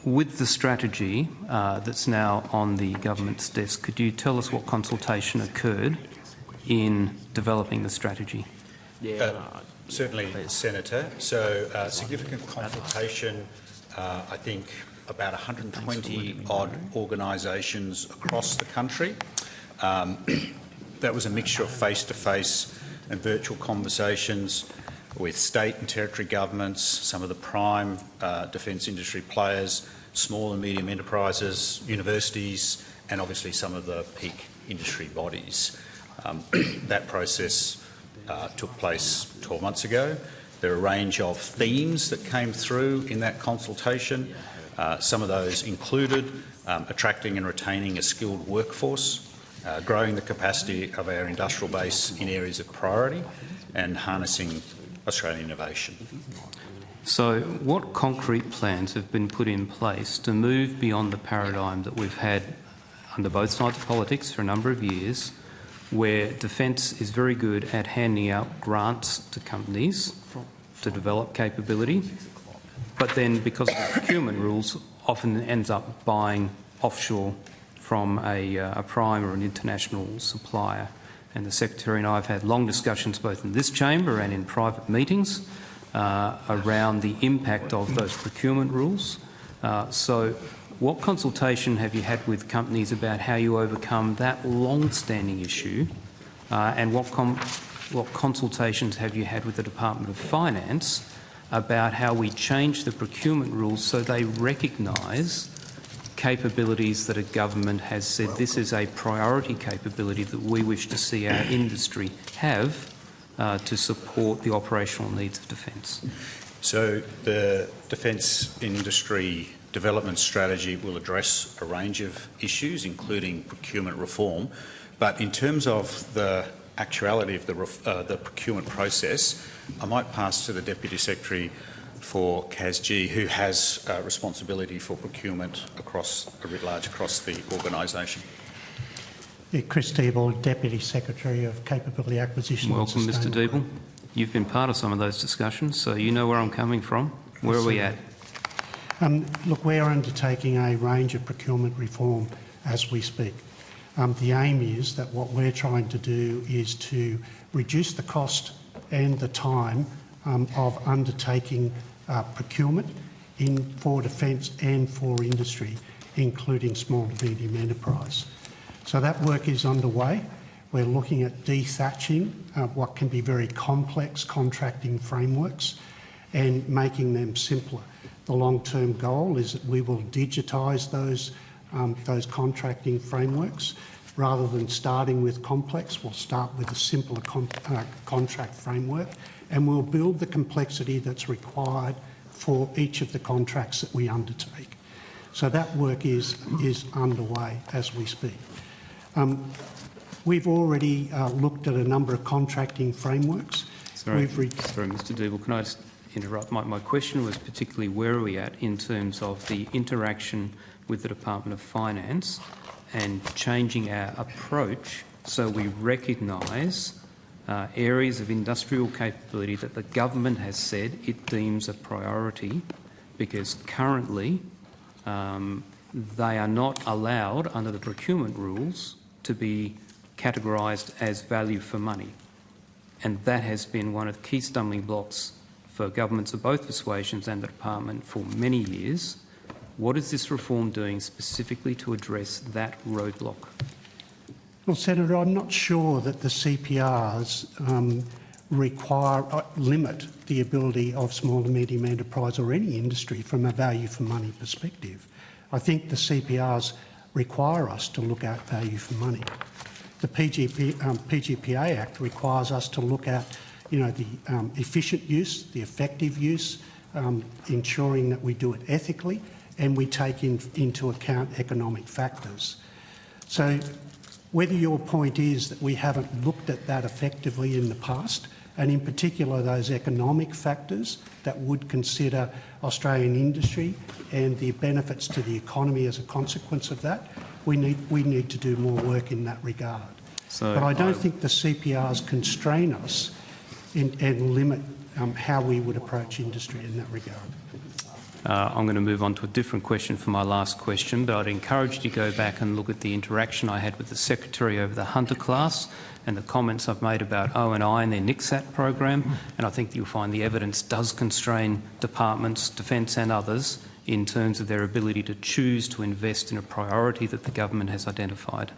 with the strategy that's now on the government's desk, could you tell us what consultation occurred in developing the strategy? Certainly, Senator. So significant consultation, I think about 120 odd organisations across the country. That was a mixture of face-to-face and virtual conversations with state and territory governments, some of the prime defence industry players, small and medium enterprises, universities, and obviously some of the peak industry bodies. That process took place 12 months ago. There are a range of themes that came through in that consultation. Some of those included attracting and retaining a skilled workforce, growing the capacity of our industrial base in areas of priority, and harnessing Australian innovation. So what concrete plans have been put in place to move beyond the paradigm that we've had under both sides of politics for a number of years, where defence is very good at handing out grants to companies to develop capability, but then because of the procurement rules often ends up buying offshore from a prime or an international supplier? And the Secretary and I have had long discussions both in this chamber and in private meetings around the impact of those procurement rules. So what consultation have you had with companies about how you overcome that long-standing issue, and what consultations have you had with the Department of Finance about how we change the procurement rules so they recognise capabilities that a government has said this is a priority capability that we wish to see our industry have to support the operational needs of defence? So the defence industry development strategy will address a range of issues, including procurement reform. But in terms of the actuality of the procurement process, I might pass to the Deputy Secretary for CASG, who has responsibility for procurement across writ large across the organisation. Yeah, Chris Deeble, Deputy Secretary of Capability Acquisition. Welcome, Mr. Deeble. You've been part of some of those discussions, so you know where I'm coming from. Where are we at? Look, we're undertaking a range of procurement reform as we speak. The aim is that what we're trying to do is to reduce the cost and the time of undertaking procurement for defence and for industry, including small to medium enterprise. So that work is underway. We're looking at dethatching what can be very complex contracting frameworks and making them simpler. The long-term goal is that we will digitise those contracting frameworks. Rather than starting with complex, we'll start with a simpler contract framework, and we'll build the complexity that's required for each of the contracts that we undertake. So that work is underway as we speak. We've already looked at a number of contracting frameworks. Sorry, Mr. Deeble, can I just interrupt? My question was particularly where are we at in terms of the interaction with the Department of Finance and changing our approach so we recognise areas of industrial capability that the government has said it deems a priority, because currently they are not allowed under the procurement rules to be categorised as value for money. And that has been one of the key stumbling blocks for governments of both persuasions and the department for many years. What is this reform doing specifically to address that roadblock? Well, Senator, I'm not sure that the CPRs limit the ability of small to medium enterprise or any industry from a value for money perspective. I think the CPRs require us to look at value for money. The PGPA Act requires us to look at, the efficient use, the effective use, ensuring that we do it ethically, and we take into account economic factors. So whether your point is that we haven't looked at that effectively in the past, and in particular those economic factors that would consider Australian industry and the benefits to the economy as a consequence of that, we need to do more work in that regard. But I don't think the CPRs constrain us and limit how we would approach industry in that regard. I'm going to move on to a different question for my last question, but I'd encourage you to go back and look at the interaction I had with the Secretary over the Hunter class and the comments I've made about O&I and their NICSAT program, and I think you'll find the evidence does constrain departments, Defence and others, in terms of their ability to choose to invest in a priority that the government has identified.